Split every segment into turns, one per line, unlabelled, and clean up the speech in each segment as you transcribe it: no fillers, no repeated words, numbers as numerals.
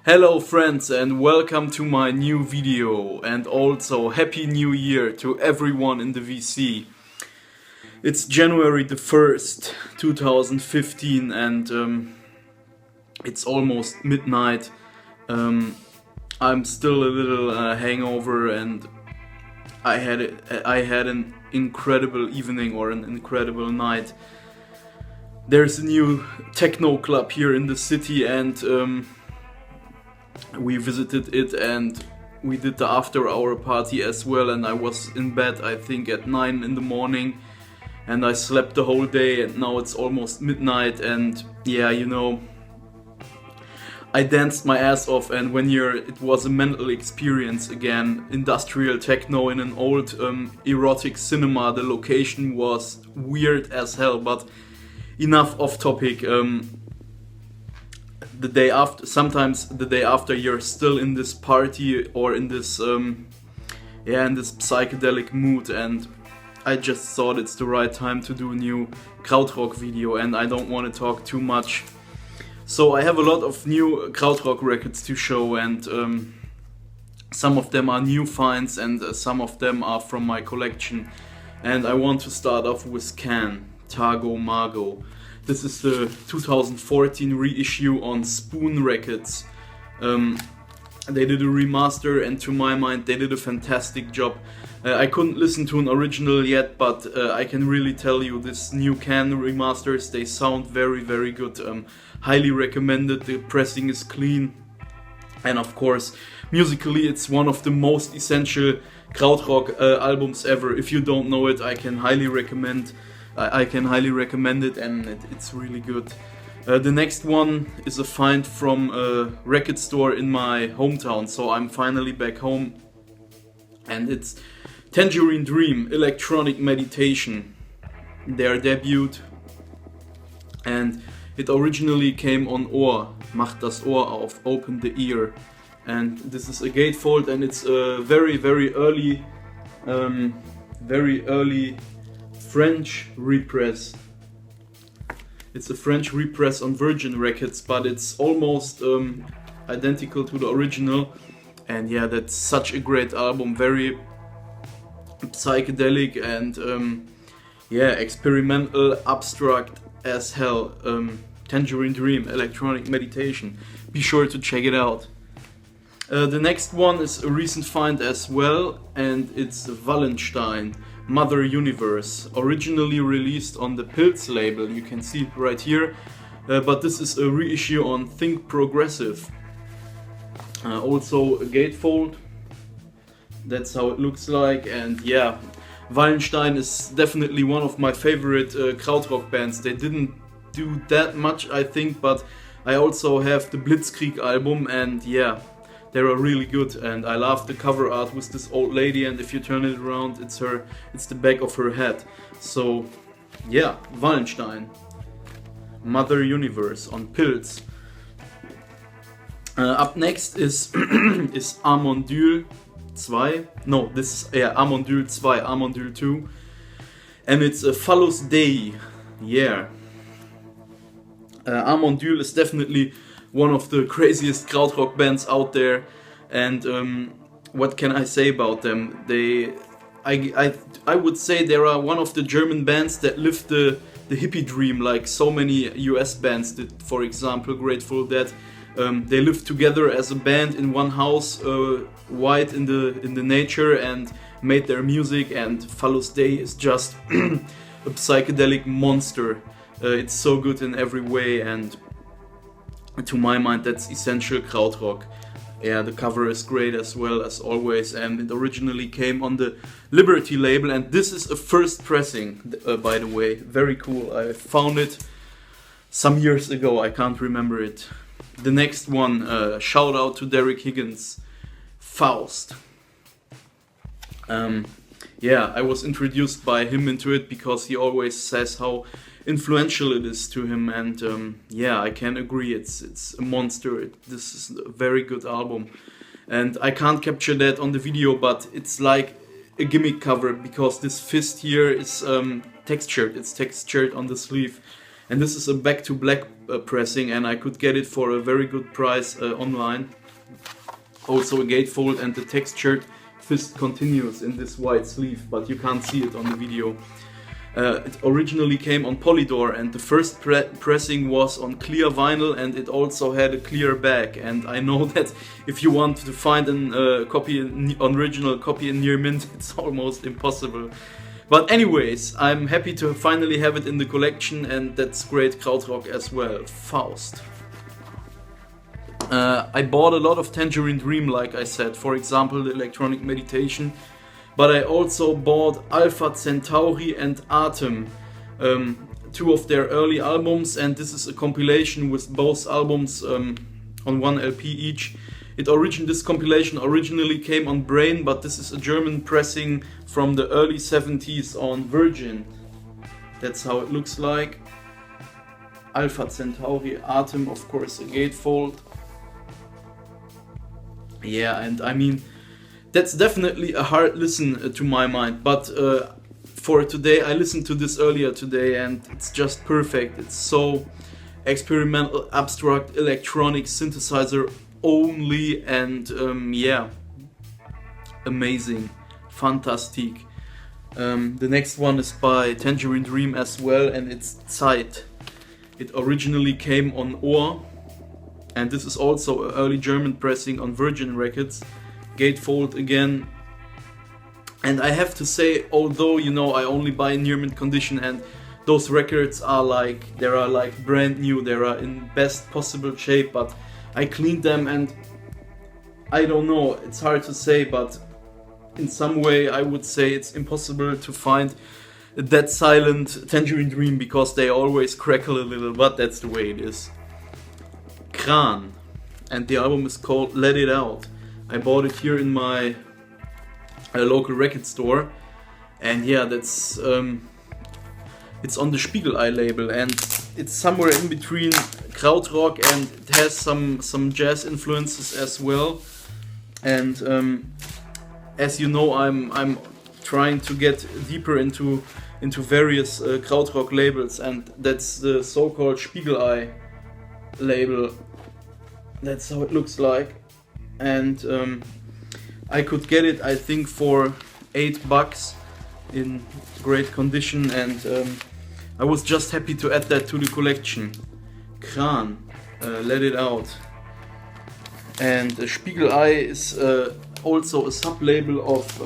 Hello friends and welcome to my new video, and also Happy New Year to everyone in the VC. It's January the 1st, 2015 and it's almost midnight. I'm still a little hangover and I had an incredible evening or an incredible night. There's a new techno club here in the city and we visited it and we did the after hour party as well, and I was in bed I think at 9 in the morning and I slept the whole day, and now it's almost midnight and yeah, you know, I danced my ass off. And it was a mental experience again. Industrial techno in an old erotic cinema. The location was weird as hell, but enough off topic. Sometimes the day after you're still in this party or in this in this psychedelic mood, and I just thought it's the right time to do a new Krautrock video, and I don't want to talk too much. So I have a lot of new Krautrock records to show, and some of them are new finds and some of them are from my collection. And I want to start off with Kraan, Tago Mago. This is the 2014 reissue on Spoon Records. They did a remaster and to my mind they did a fantastic job. I couldn't listen to an original yet, but I can really tell you this new Kraan remasters, they sound very very good. Highly recommended. The pressing is clean and of course musically it's one of the most essential Krautrock albums ever. If you don't know it, I can highly recommend it, and it's really good. The next one is a find from a record store in my hometown, so I'm finally back home, and it's Tangerine Dream, Electronic Meditation, their debut, and it originally came on Ohr, Mach das Ohr auf, Open the Ear, and this is a gatefold, and it's a very early French repress. It's a French repress on Virgin Records, but it's almost identical to the original. And yeah, that's such a great album, very psychedelic and yeah, experimental, abstract as hell. Tangerine Dream, Electronic Meditation. Be sure to check it out. The next one is a recent find as well, and it's Wallenstein, Mother Universe, originally released on the Pilz label, you can see it right here, but this is a reissue on Think Progressive. Also a gatefold, that's how it looks like, and yeah, Wallenstein is definitely one of my favorite Krautrock bands. They didn't do that much I think, but I also have the Blitzkrieg album, and yeah, they are really good, and I love the cover art with this old lady, and if you turn it around, it's the back of her head. So yeah, Wallenstein, Mother Universe on Pilz. Up next is is Armondule 2. No, this is Armondule 2, Armondule 2, and it's a Phallus Dei. Yeah, Armondule is definitely one of the craziest Krautrock bands out there, and what can I say about them? I would say they are one of the German bands that lived the hippie dream, like so many US bands did. For example, Grateful Dead. They lived together as a band in one house, white in the nature, and made their music. And Phallus Dei is just a psychedelic monster. It's so good in every way, and to my mind that's essential Krautrock. Yeah, the cover is great as well as always, and it originally came on the Liberty label, and this is a first pressing, by the way. Very cool. I found it some years ago, I can't remember it. The next one, shout out to Derek Higgins, Faust. Yeah, I was introduced by him into it because he always says how influential it is to him, and yeah, I can agree, it's a monster. This is a very good album, and I can't capture that on the video, but it's like a gimmick cover because this fist here is textured. It's textured on the sleeve, And this is a back to black pressing, and I could get it for a very good price online. Also a gatefold, and the textured fist continues in this white sleeve, but you can't see it on the video. It originally came on Polydor, and the first pressing was on clear vinyl, and it also had a clear back. And I know that if you want to find an original copy in near mint, it's almost impossible. But anyways, I'm happy to finally have it in the collection, and that's great Krautrock as well. Faust. I bought a lot of Tangerine Dream, like I said, for example the Electronic Meditation, but I also bought Alpha Centauri and Atem, two of their early albums, and this is a compilation with both albums on one LP each. This compilation originally came on Brain, but this is a German pressing from the early 70s on Virgin. That's how it looks like. Alpha Centauri, Atem, of course a gatefold. Yeah, and I mean, that's definitely a hard listen to my mind, but for today, I listened to this earlier today, and it's just perfect. It's so experimental, abstract, electronic synthesizer only, and yeah, amazing, fantastic. The next one is by Tangerine Dream as well, and it's Zeit. It originally came on Ohr, and this is also an early German pressing on Virgin Records. Gatefold again. And I have to say, although, you know, I only buy in near mint condition, and those records are like, they are like brand new, they are in best possible shape, but I cleaned them, and I don't know, it's hard to say, but in some way I would say it's impossible to find that silent Tangerine Dream, because they always crackle a little, but that's the way it is. Kraan, and the album is called Let It Out. I bought it here in my local record store, and yeah, that's it's on the Spiegelei label, and it's somewhere in between Krautrock, and it has some jazz influences as well. And as you know, I'm trying to get deeper into various Krautrock labels, and that's the so-called Spiegelei label. That's how it looks like, and I could get it, I think, for $8 in great condition, and I was just happy to add that to the collection. Kraan, Let It Out. And Spiegelei is also a sub-label of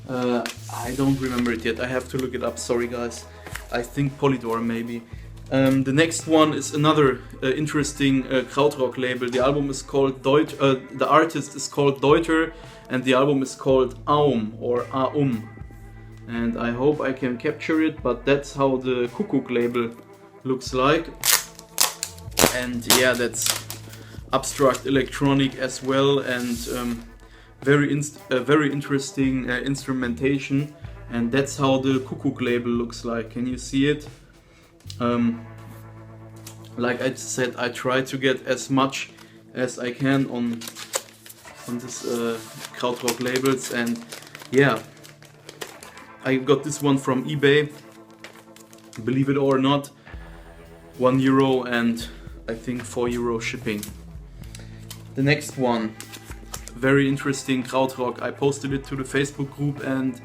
I don't remember it yet, I have to look it up, sorry guys. I think Polydor maybe. The next one is another interesting Krautrock label. The album is called Deuter, the artist is called Deuter, and the album is called Aum, or Aum. And I hope I can capture it, but that's how the Kuckuck label looks like. And yeah, that's abstract electronic as well, and very interesting instrumentation. And that's how the Kuckuck label looks like. Can you see it? Like I said, I try to get as much as I can on this Krautrock labels, and yeah, I got this one from eBay, believe it or not, €1 and I think €4 shipping. The next one, very interesting Krautrock. I posted it to the Facebook group, and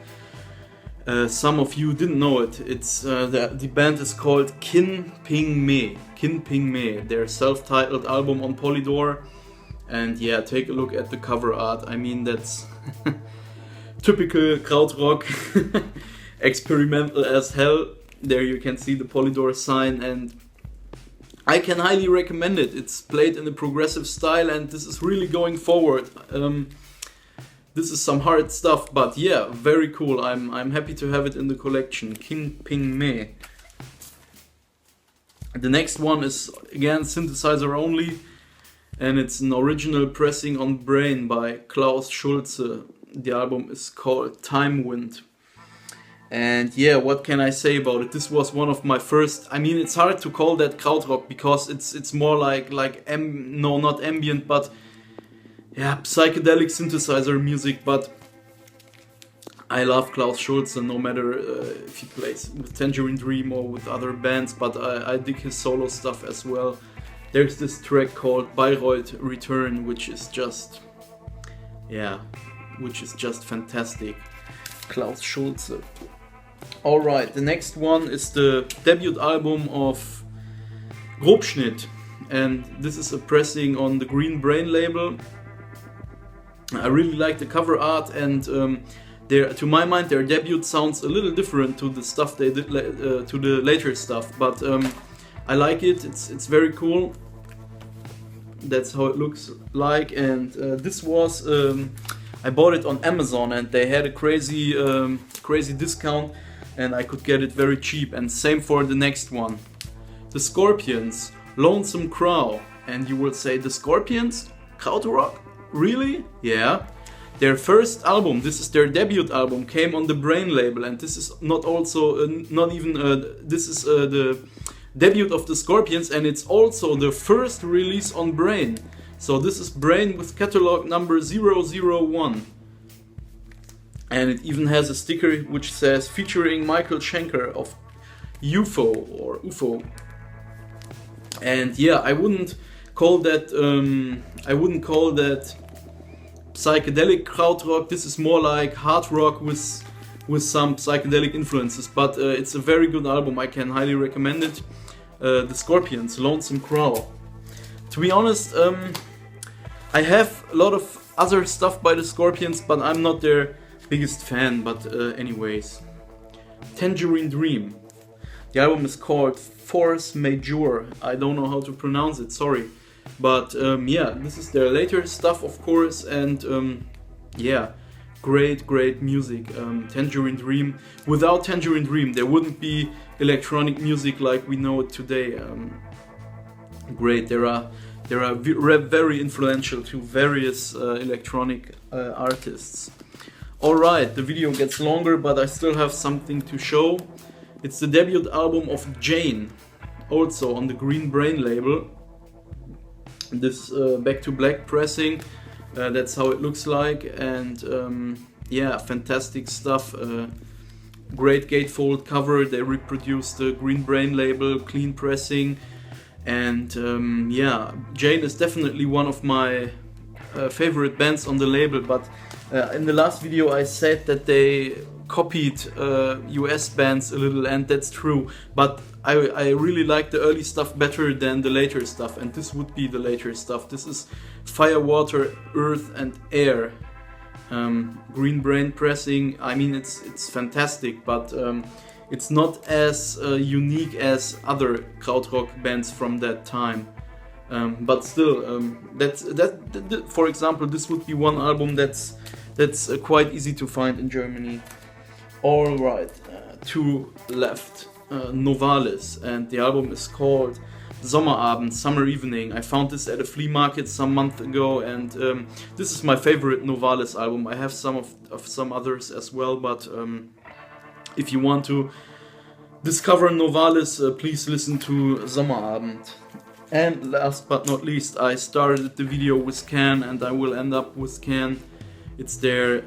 some of you didn't know it. It's the band is called Kin Ping Me. Kin Ping Me. Their self-titled album on Polydor. And yeah, take a look at the cover art. I mean, that's typical Krautrock, experimental as hell. There you can see the Polydor sign, and I can highly recommend it. It's played in a progressive style, and this is really going forward. This is some hard stuff, but yeah, very cool. I'm happy to have it in the collection. King Ping Me. The next one is again synthesizer only, and it's an original pressing on Brain by Klaus Schluze. The album is called Timewind. And yeah, what can I say about it? This was one of my first. I mean, it's hard to call that Krautrock because it's more like no, not ambient, but yeah, psychedelic synthesizer music. But I love Klaus Schluze, no matter if he plays with Tangerine Dream or with other bands, but I dig his solo stuff as well. There's this track called Bayreuth Return, which is just fantastic. Klaus Schluze. Alright, the next one is the debut album of Grobschnitt, and this is a pressing on the Green Brain label. I really like the cover art, and to my mind their debut sounds a little different to the stuff they did to the later stuff, but I like it. It's very cool. That's how it looks like, and this was I bought it on Amazon, and they had a crazy discount, and I could get it very cheap. And same for the next one, the Scorpions, Lonesome Crow. And you will say, the Scorpions? Krautrock? Really? Yeah. Their first album, this is their debut album, came on the Brain label, and this is not also this is the debut of the Scorpions, and it's also the first release on Brain. So this is Brain with catalog number 001. And it even has a sticker which says featuring Michael Schenker of UFO. And yeah, I wouldn't call that psychedelic krautrock. This is more like hard rock with some psychedelic influences, but it's a very good album. I can highly recommend it. The Scorpions, Lonesome Crow. To be honest, I have a lot of other stuff by the Scorpions, but I'm not their biggest fan. But anyways, Tangerine Dream. The album is called Force Majeure. I don't know how to pronounce it, sorry. But yeah, this is their later stuff, of course, and yeah, great music. Tangerine Dream. Without Tangerine Dream, there wouldn't be electronic music like we know it today. Great. They are very influential to various electronic artists. Alright, the video gets longer, but I still have something to show. It's the debut album of Jane, also on the Green Brain label. This Back to Black pressing, that's how it looks like, and yeah, fantastic stuff. Great gatefold cover. They reproduced the Green Brain label, clean pressing, and yeah, Jane is definitely one of my favorite bands on the label. But in the last video I said that they copied US bands a little, and that's true, but I really like the early stuff better than the later stuff, and this would be the later stuff. This is Fire, Water, Earth and Air. Green Brain pressing. I mean, it's fantastic, but it's not as unique as other krautrock bands from that time. But still, for example, this would be one album that's quite easy to find in Germany. Alright, two left. Novalis, and the album is called Sommerabend, Summer Evening. I found this at a flea market some month ago, and this is my favorite Novalis album. I have some of some others as well, but if you want to discover Novalis, please listen to Sommerabend. And last but not least, I started the video with Can, and I will end up with Can. It's their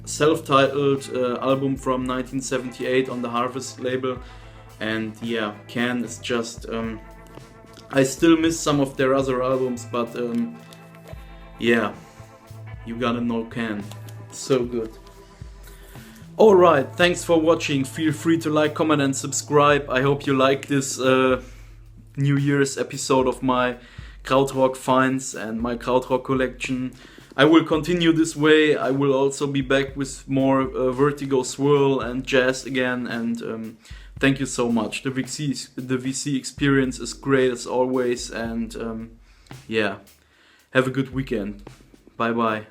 self-titled album from 1978 on the Harvest label, and yeah, Can is just I still miss some of their other albums, but yeah, you gotta know Can, so good. Alright, thanks for watching. Feel free to like, comment and subscribe. I hope you like this New Year's episode of my krautrock finds and my krautrock collection. I will continue this way. I will also be back with more Vertigo Swirl and jazz again, and thank you so much. The VC experience is great as always, and yeah, have a good weekend. Bye bye.